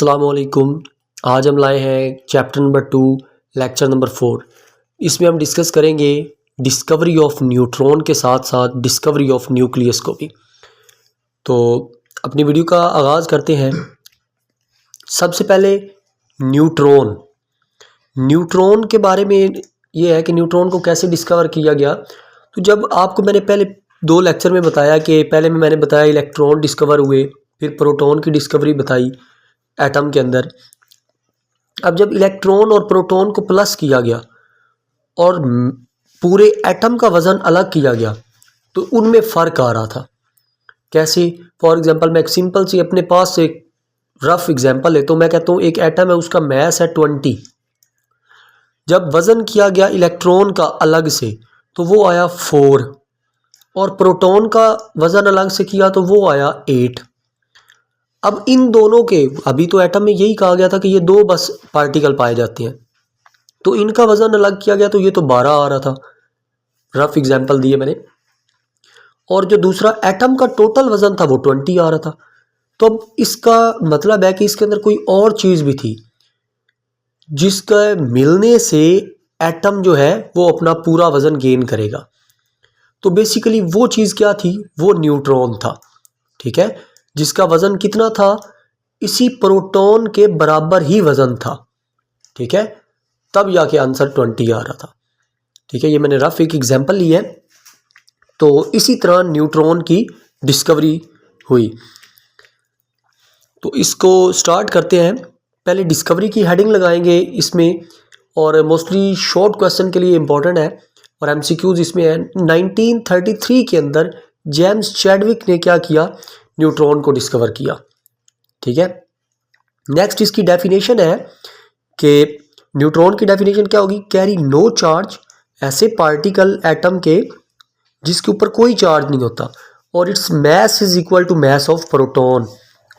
अस्सलाम वालेकुम। आज हम लाए हैं चैप्टर नंबर 2 लेक्चर नंबर 4। इसमें हम डिस्कस करेंगे डिस्कवरी ऑफ न्यूट्रॉन के साथ साथ डिस्कवरी ऑफ न्यूक्लियस को भी। तो अपनी वीडियो का आगाज़ करते हैं। सबसे पहले न्यूट्रॉन के बारे में ये है कि न्यूट्रॉन को कैसे डिस्कवर किया गया। तो जब आपको मैंने पहले 2 लेक्चर में बताया कि पहले में मैंने बताया इलेक्ट्रॉन डिस्कवर हुए, फिर प्रोटॉन की डिस्कवरी बताई एटम के अंदर। अब जब इलेक्ट्रॉन और प्रोटॉन को प्लस किया गया और पूरे एटम का वज़न अलग किया गया तो उनमें फ़र्क आ रहा था। कैसे? फॉर एग्जांपल मैं एक सिंपल सी अपने पास से रफ एग्जांपल है, तो मैं कहता हूँ एक एटम है, उसका मैस है 20। जब वज़न किया गया इलेक्ट्रॉन का अलग से तो वो आया 4 और प्रोटॉन का वज़न अलग से किया तो वो आया 8। अब इन दोनों के, अभी तो एटम में यही कहा गया था कि ये 2 बस पार्टिकल पाए जाते हैं, तो इनका वज़न अलग किया गया तो ये तो 12 आ रहा था। रफ एग्जांपल दिए मैंने। और जो दूसरा एटम का टोटल वज़न था वो 20 आ रहा था। तो अब इसका मतलब है कि इसके अंदर कोई और चीज़ भी थी जिसका मिलने से एटम जो है वो अपना पूरा वज़न गेन करेगा। तो बेसिकली वो चीज़ क्या थी? वो न्यूट्रॉन था। ठीक है, जिसका वज़न कितना था? इसी प्रोटॉन के बराबर ही वज़न था। ठीक है, तब जाके आंसर 20 आ रहा था। ठीक है, ये मैंने रफ एक एग्जांपल ली है। तो इसी तरह न्यूट्रॉन की डिस्कवरी हुई। तो इसको स्टार्ट करते हैं। पहले डिस्कवरी की हेडिंग लगाएंगे इसमें, और मोस्टली शॉर्ट क्वेश्चन के लिए इम्पोर्टेंट है और एमसीक्यूज इसमें है। 1933 के अंदर जेम्स चैडविक ने क्या किया? न्यूट्रॉन को डिस्कवर किया। ठीक है, नेक्स्ट इसकी डेफिनेशन है कि न्यूट्रॉन की डेफिनेशन क्या होगी? कैरी नो चार्ज, ऐसे पार्टिकल एटम के जिसके ऊपर कोई चार्ज नहीं होता, और its mass is equal to mass of proton,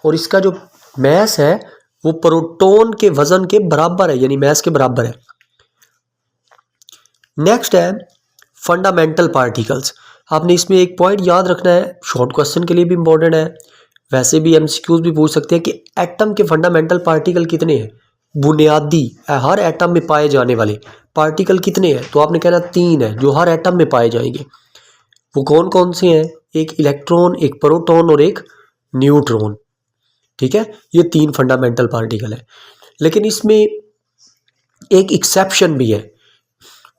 और इसका जो मैस है वो प्रोटॉन के वजन के बराबर है, यानी मैस के बराबर है। नेक्स्ट है फंडामेंटल पार्टिकल्स। आपने इसमें एक पॉइंट याद रखना है, शॉर्ट क्वेश्चन के लिए भी इम्पोर्टेंट है, वैसे भी एमसीक्यूज भी पूछ सकते हैं कि एटम के फंडामेंटल पार्टिकल कितने हैं। बुनियादी हर एटम में पाए जाने वाले पार्टिकल कितने हैं? तो आपने कहना 3 है जो हर एटम में पाए जाएंगे। वो कौन कौन से हैं? एक इलेक्ट्रॉन, एक प्रोटॉन और एक न्यूट्रॉन। ठीक है, ये 3 फंडामेंटल पार्टिकल है। लेकिन इसमें एक एक्सेप्शन भी है।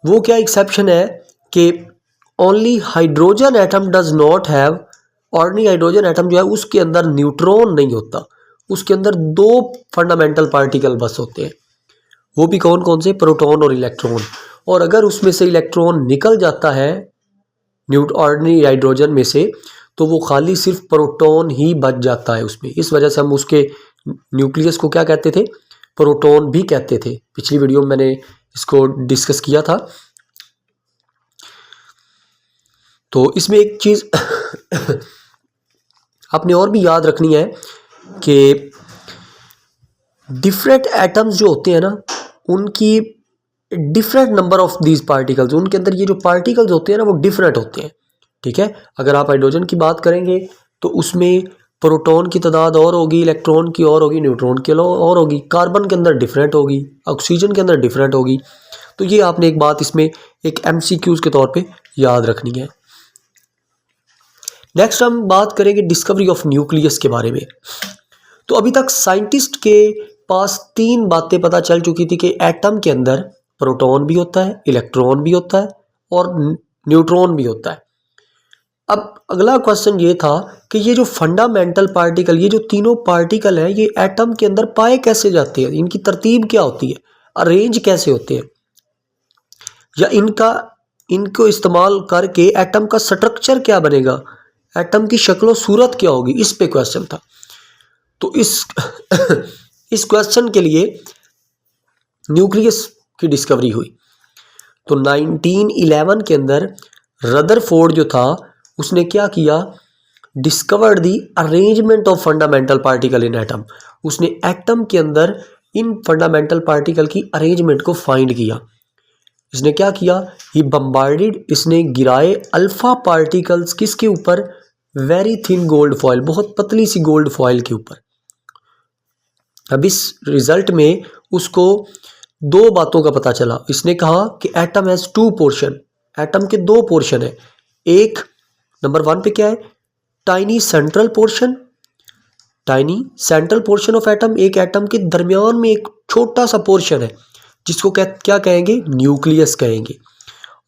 वो क्या एक्सेप्शन है कि only hydrogen atom does not have, ordinary hydrogen atom जो है उसके अंदर न्यूट्रॉन नहीं होता, उसके अंदर 2 फंडामेंटल पार्टिकल बस होते हैं। वो भी कौन कौन से? प्रोटॉन और इलेक्ट्रॉन। और अगर उसमें से इलेक्ट्रॉन निकल जाता है ऑर्डिनरी हाइड्रोजन में से, तो वो खाली सिर्फ प्रोटॉन ही बच जाता है उसमें। इस वजह से हम उसके न्यूक्लियस को क्या कहते थे? प्रोटॉन भी कहते थे। पिछली वीडियो में मैंने इसको डिस्कस किया था। तो इसमें एक चीज़ आपने और भी याद रखनी है कि डिफरेंट एटम्स जो होते हैं ना, उनकी different number of these particles, उनके अंदर ये जो पार्टिकल्स होते हैं ना वो डिफरेंट होते हैं। ठीक है, अगर आप हाइड्रोजन की बात करेंगे तो उसमें प्रोटॉन की तादाद और होगी, इलेक्ट्रॉन की और होगी, न्यूट्रॉन की और होगी, कार्बन के अंदर डिफरेंट होगी, ऑक्सीजन के अंदर डिफरेंट होगी। तो ये आपने एक बात इसमें एक एमसीक्यूज के तौर पे याद रखनी है। नेक्स्ट हम बात करेंगे डिस्कवरी ऑफ न्यूक्लियस के बारे में। तो अभी तक साइंटिस्ट के पास 3 बातें पता चल चुकी थी कि एटम के अंदर प्रोटॉन भी होता है, इलेक्ट्रॉन भी होता है और न्यूट्रॉन भी होता है। अब अगला क्वेश्चन ये था कि ये जो फंडामेंटल पार्टिकल, ये जो तीनों पार्टिकल हैं, ये एटम के अंदर पाए कैसे जाते हैं? इनकी तरतीब क्या होती है? अरेंज कैसे होते हैं? या इनको इस्तेमाल करके एटम का स्ट्रक्चर क्या बनेगा? एटम की शक्ल सूरत क्या होगी? इस पे क्वेश्चन था। तो इस क्वेश्चन के लिए न्यूक्लियस की डिस्कवरी हुई। तो 1911 के अंदर रदरफोर्ड जो था उसने क्या किया? Discovered the arrangement of fundamental particle in atom. उसने एटम के अंदर इन फंडामेंटल पार्टिकल की अरेंजमेंट को फाइंड किया। इसने क्या किया? ही बम्बार्डेड, इसने गिराए अल्फा पार्टिकल्स किसके ऊपर? वेरी थिन गोल्ड फॉइल, बहुत पतली सी गोल्ड फॉइल के ऊपर। अब इस रिजल्ट में उसको दो बातों का पता चला। इसने कहा कि atom has to portion, atom के दो पोर्शन है। एक नंबर 1 पे क्या है, tiny central portion, tiny central portion of atom, एक एटम के दरमियान में एक छोटा सा पोर्शन है जिसको क्या कहेंगे, न्यूक्लियस कहेंगे।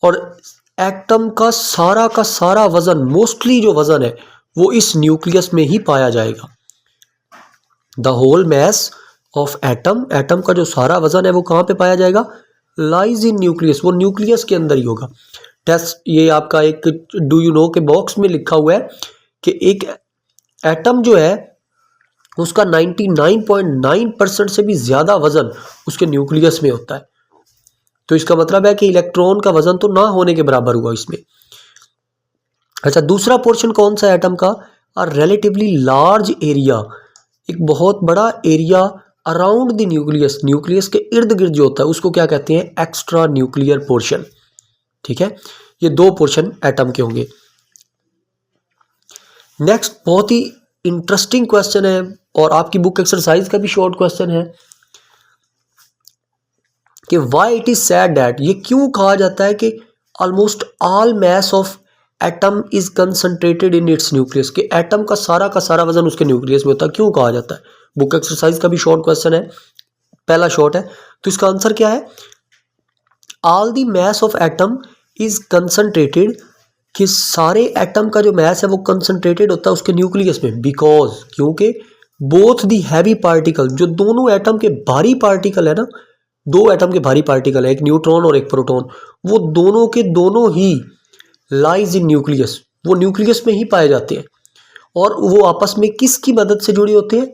और एटम का सारा वजन, मोस्टली जो वजन है वो इस न्यूक्लियस में ही पाया जाएगा। The whole mass of atom, atom का जो सारा वजन है वो कहाँ पे पाया जाएगा, लाइज इन न्यूक्लियस, वो न्यूक्लियस के अंदर ही होगा। टेस्ट ये आपका एक डू यू नो के बॉक्स में लिखा हुआ है कि एक एटम जो है उसका 99.9% से भी ज़्यादा वजन उसके न्यूक्लियस में होता है। तो इसका मतलब है कि इलेक्ट्रॉन का वजन तो ना होने के बराबर हुआ इसमें। अच्छा, दूसरा पोर्शन कौन सा एटम का, अ रिलेटिवली लार्ज एरिया, एक बहुत बड़ा area around the nucleus, nucleus के इर्द गिर्द जो होता है उसको क्या कहते हैं, एक्स्ट्रा न्यूक्लियर पोर्शन। ठीक है, ये दो पोर्शन एटम के होंगे। नेक्स्ट बहुत ही इंटरेस्टिंग क्वेश्चन है और आपकी बुक एक्सरसाइज का भी शॉर्ट क्वेश्चन है कि why it is sad that, ये क्यों कहा जाता है कि almost all mess of atom is concentrated in its nucleus, कि एटम का सारा वजन उसके न्यूक्लियस में होता है, क्यों कहा जाता है। बुक एक्सरसाइज का भी शॉर्ट क्वेश्चन है, पहला शॉर्ट है। तो इसका आंसर क्या है, all the mess of atom is concentrated, कि सारे एटम का जो मैस है वो कंसंट्रेटेड होता है उसके न्यूक्लियस में, बिकॉज, क्योंकि बोथ दी हैवी पार्टिकल, जो दोनों एटम के भारी पार्टिकल है ना, दो एटम के भारी पार्टिकल है, एक न्यूट्रॉन और एक प्रोटॉन, वो दोनों के दोनों ही लाइज इन न्यूक्लियस, वो न्यूक्लियस में ही पाए जाते हैं। और वो आपस में किसकी मदद से जुड़े होते हैं,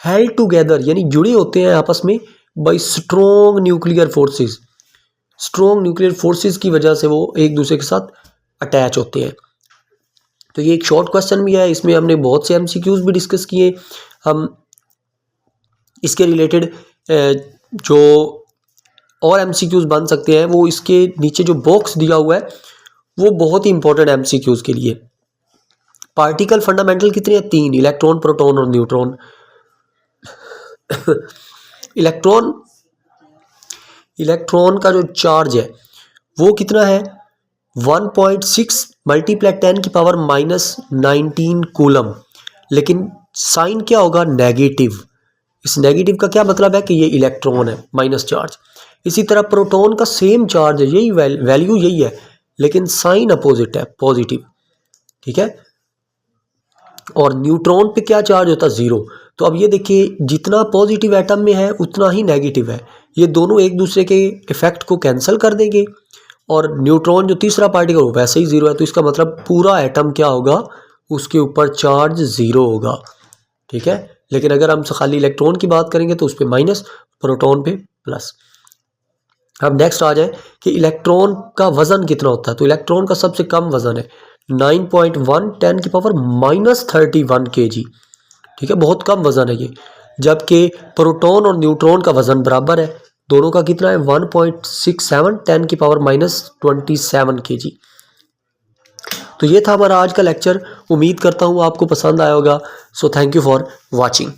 हेल्ड टुगेदर, यानी जुड़े होते हैं आपस में bye strong nuclear forces, strong nuclear forces की वजह से वो एक दूसरे के साथ अटैच होते हैं। तो ये एक शॉर्ट क्वेश्चन भी है, इसमें हमने बहुत से एमसीक्यूज भी डिस्कस किए। हम इसके रिलेटेड जो और एमसीक्यूज बन सकते हैं वो इसके नीचे जो बॉक्स दिया हुआ है वो बहुत ही इंपॉर्टेंट एमसीक्यूज के लिए। पार्टिकल फंडामेंटल कितने हैं, 3, इलेक्ट्रॉन, प्रोटॉन और न्यूट्रॉन। इलेक्ट्रॉन का जो चार्ज है वो कितना है, 1.6 मल्टीप्लाई 10 की पावर -19 कूलम, लेकिन साइन क्या होगा, नेगेटिव। इस नेगेटिव का क्या मतलब है कि ये इलेक्ट्रॉन है, माइनस चार्ज। इसी तरह प्रोटॉन का सेम चार्ज है, यही वैल्यू यही है, लेकिन साइन अपोजिट है, पॉजिटिव। ठीक है, और न्यूट्रॉन पे क्या चार्ज होता है, 0। तो अब ये देखिए, जितना पॉजिटिव एटम में है उतना ही नेगेटिव है, ये दोनों एक दूसरे के इफेक्ट को कैंसिल कर देंगे, और न्यूट्रॉन जो तीसरा पार्टिकल हो वैसे ही 0 है। तो इसका मतलब पूरा एटम क्या होगा, उसके ऊपर चार्ज 0 होगा। ठीक है, लेकिन अगर हम खाली इलेक्ट्रॉन की बात करेंगे तो उस पर माइनस, प्रोटॉन पे प्लस। अब नेक्स्ट आ जाए कि इलेक्ट्रॉन का वजन कितना होता है। तो इलेक्ट्रॉन का सबसे कम वजन है 9.1 10 की पावर -31 kg। ठीक है, बहुत कम वजन है ये, जबकि प्रोटॉन और न्यूट्रॉन का वजन बराबर है, दोनों का कितना है 1.67 10 की पावर -27 kg। तो ये था हमारा आज का लेक्चर, उम्मीद करता हूँ आपको पसंद आया होगा। So thank you for watching.